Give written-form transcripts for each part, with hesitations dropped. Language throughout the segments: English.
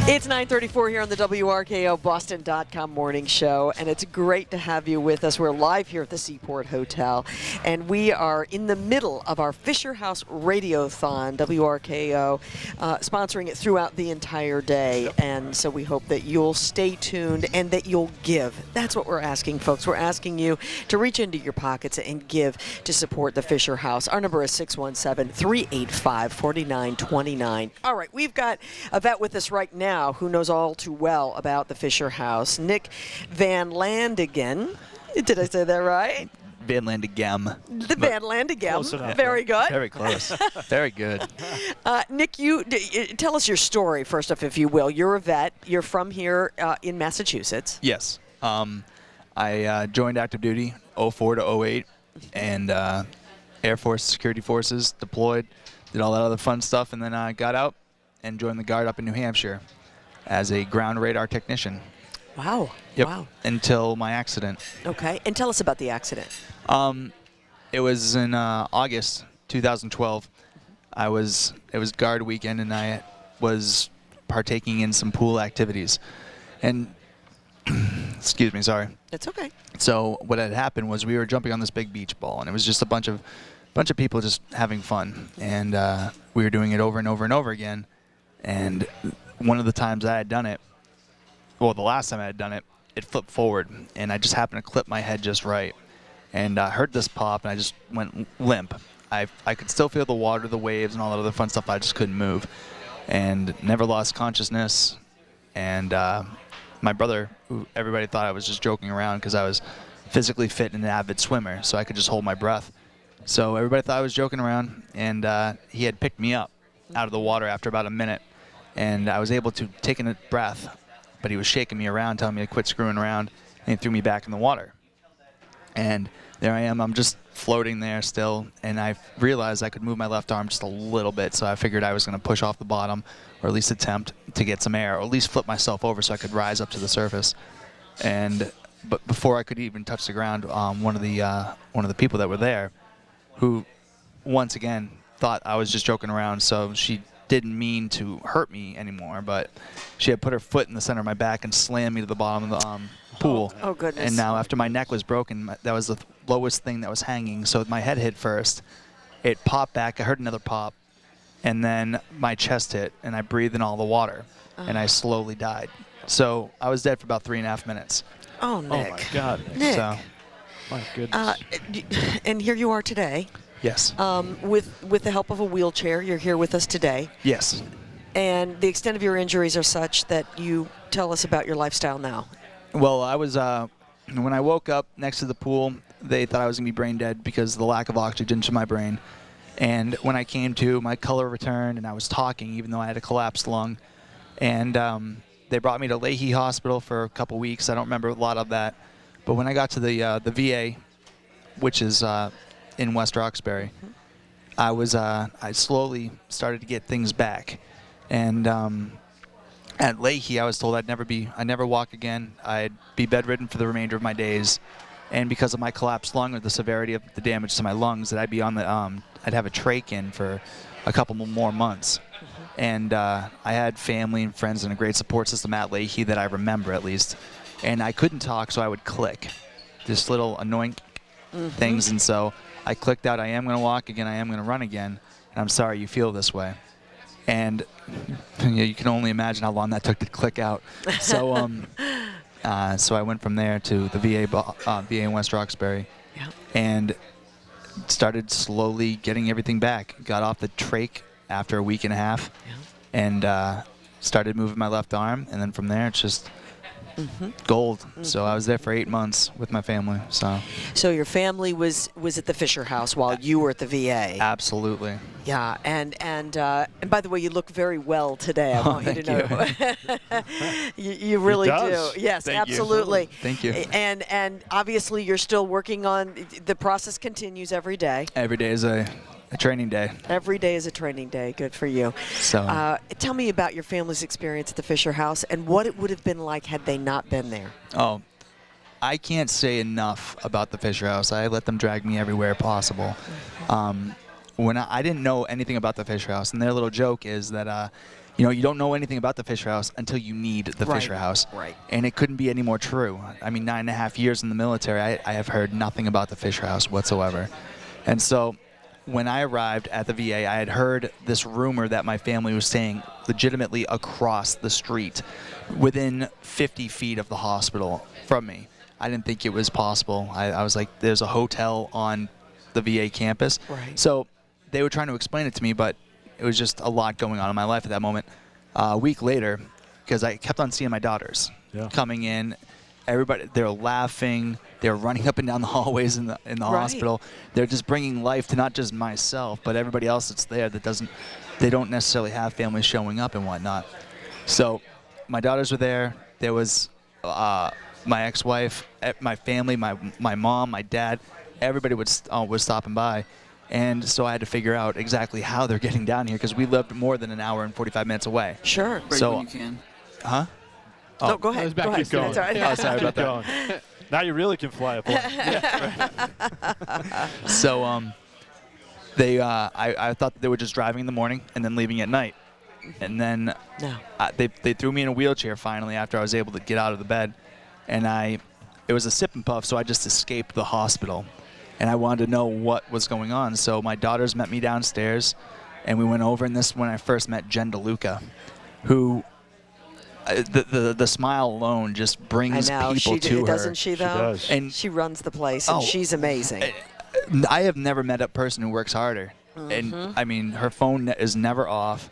It's 9:34 here on the WRKO Boston.com morning show, and it's great to have you with us. We're live here at the Seaport Hotel, and we are in the middle of our Fisher House Radiothon, WRKO, sponsoring it throughout the entire day. And so we hope that you'll stay tuned and that you'll give. That's what we're asking, folks. We're asking you to reach into your pockets and give to support the Fisher House. Our number is 617-385-4929. All right, we've got a vet with us right now who knows all too well about the Fisher House, Nic Van Landeghem. Did I say that right? Van Landeghem. The Van Landeghem. Close enough. Very good. Very close. Very good. Nic, tell us your story first off, if you will. You're a vet. You're from here in Massachusetts. Yes. I joined active duty 04 to 08, and Air Force Security Forces, deployed, did all that other fun stuff, and then I got out and joined the Guard up in New Hampshire as a ground radar technician. Wow. Yep. Wow. Until my accident. Okay. And tell us about the accident. It was in August 2012. It was Guard weekend, and I was partaking in some pool activities. And excuse me, sorry. That's okay. So what had happened was we were jumping on this big beach ball, and it was just a bunch of people just having fun, and we were doing it over and over and over again. And one of the times I had done it, well, the last time I had done it, it flipped forward, and I just happened to clip my head just right, and I heard this pop, and I just went limp. I could still feel the water, the waves, and all that other fun stuff. I just couldn't move, and never lost consciousness. And my brother, who everybody thought I was just joking around because I was physically fit and an avid swimmer, so I could just hold my breath. So everybody thought I was joking around, and he had picked me up out of the water after about a minute, and I was able to take a breath, but he was shaking me around, telling me to quit screwing around, and he threw me back in the water. And there I am, I'm just floating there still, and I realized I could move my left arm just a little bit, so I figured I was going to push off the bottom, or at least attempt to get some air, or at least flip myself over so I could rise up to the surface. But before I could even touch the ground, one of the people that were there, who once again thought I was just joking around, so she didn't mean to hurt me anymore, but she had put her foot in the center of my back and slammed me to the bottom of the pool. Oh, goodness. And now after my neck was broken, that was the lowest thing that was hanging, so my head hit first. It popped back, I heard another pop, and then my chest hit, and I breathed in all the water, and I slowly died. So I was dead for about 3.5 minutes. Oh, Nic. Oh, my God. Nic. So, My goodness. And here you are today. yes. With the help of a wheelchair. You're here with us today. Yes. And the extent of your injuries are such that you tell us about your lifestyle now. Well, I was, when I woke up next to the pool, they thought I was going to be brain dead because of the lack of oxygen to my brain. And when I came to, my color returned, and I was talking even though I had a collapsed lung. And they brought me to Leahy Hospital for a couple weeks. I don't remember a lot of that. But when I got to the VA, which is in West Roxbury, I slowly started to get things back. And at Leahy, I was told I'd never walk again. I'd be bedridden for the remainder of my days. And because of my collapsed lung or the severity of the damage to my lungs, that I'd be on the I'd have a trach in for a couple more months. And I had family and friends and a great support system at Leahy that I remember at least. And I couldn't talk, so I would click. Just little annoying things. And so I clicked out, I am going to walk again, I am going to run again, and I'm sorry you feel this way. And you can only imagine how long that took to click out. So so I went from there to the VA in West Roxbury, and started slowly getting everything back. Got off the trach after a week and a half, and started moving my left arm, and then from there it's just gold. So I was there for 8 months with my family. So your family was at the Fisher House while you were at the VA. Absolutely. Yeah, and by the way, you look very well today. I want you to know. you really do. Yes, Thank you. absolutely. Thank you. And obviously you're still working on the process. Continues every day. Every day is a training day. Every day is a training day. Good for you. So tell me about your family's experience at the Fisher House and what it would have been like had they not been there. Oh, I can't say enough about the Fisher House. I let them drag me everywhere possible. When I didn't know anything about the Fisher House, and their little joke is that you don't know anything about the Fisher House until you need the Fisher House. Right. And it couldn't be any more true. I mean, 9.5 years in the military, I have heard nothing about the Fisher House whatsoever. And so when I arrived at the VA, I had heard this rumor that my family was staying legitimately across the street, within 50 feet of the hospital from me. I didn't think it was possible. I was like, there's a hotel on the VA campus. Right. So they were trying to explain it to me, but it was just a lot going on in my life at that moment. A week later, because I kept on seeing my daughters coming in, everybody, they're laughing, they're running up and down the hallways in the hospital. They're just bringing life to not just myself, but everybody else that's there that they don't necessarily have families showing up and whatnot. So my daughters were there. There was my ex-wife, my family, my mom, my dad. Everybody was stopping by. And so I had to figure out exactly how they're getting down here, because we lived more than an hour and 45 minutes away. Sure. So, when you can. Huh? No, go ahead. Go ahead. Keep going. That's all right. Oh, sorry about that. Now you really can fly a plane. So I thought they were just driving in the morning and then leaving at night. And then they threw me in a wheelchair finally after I was able to get out of the bed. And it was a sip and puff, so I just escaped the hospital. And I wanted to know what was going on. So my daughters met me downstairs, and we went over. And this is when I first met Jen DeLuca, who the smile alone just brings people to her. Doesn't she, though? She does. And she runs the place, and she's amazing. I have never met a person who works harder. And, I mean, her phone is never off.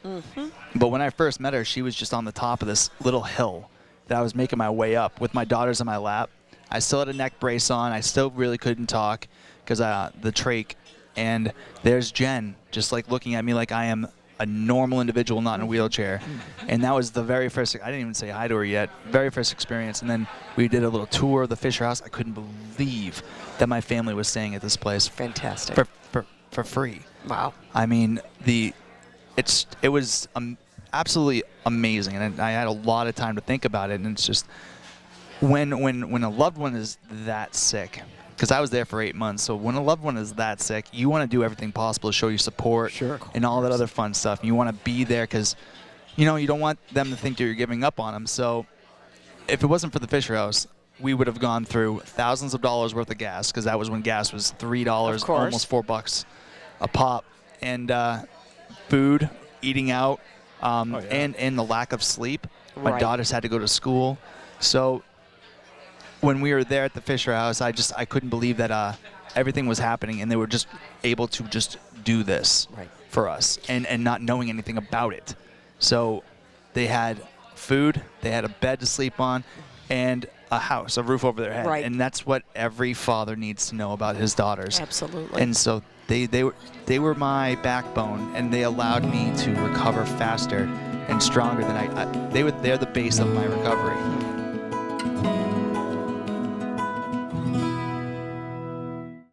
But when I first met her, she was just on the top of this little hill that I was making my way up with my daughters in my lap. I still had a neck brace on. I still really couldn't talk because the trach. And there's Jen just like looking at me like I am a normal individual, not in a wheelchair. And that was the very first, I didn't even say hi to her yet, very first experience. And then we did a little tour of the Fisher House. I couldn't believe that my family was staying at this place. Fantastic. For free. Wow. I mean, it was absolutely amazing. And I had a lot of time to think about it. And it's just, when a loved one is that sick, because I was there for 8 months, so when a loved one is that sick, you want to do everything possible to show you support and all that other fun stuff. You want to be there because, you don't want them to think that you're giving up on them. So if it wasn't for the Fisher House, we would have gone through thousands of dollars worth of gas, because that was when gas was $3, almost $4 a pop, and food, eating out, and the lack of sleep. My daughters had to go to school. So when we were there at the Fisher House, I couldn't believe that everything was happening, and they were just able to just do this for us, and not knowing anything about it. So they had food, they had a bed to sleep on, and a house, a roof over their head. And that's what every father needs to know about his daughters. Absolutely. And so they were my backbone, and they allowed me to recover faster and stronger than they're the base of my recovery.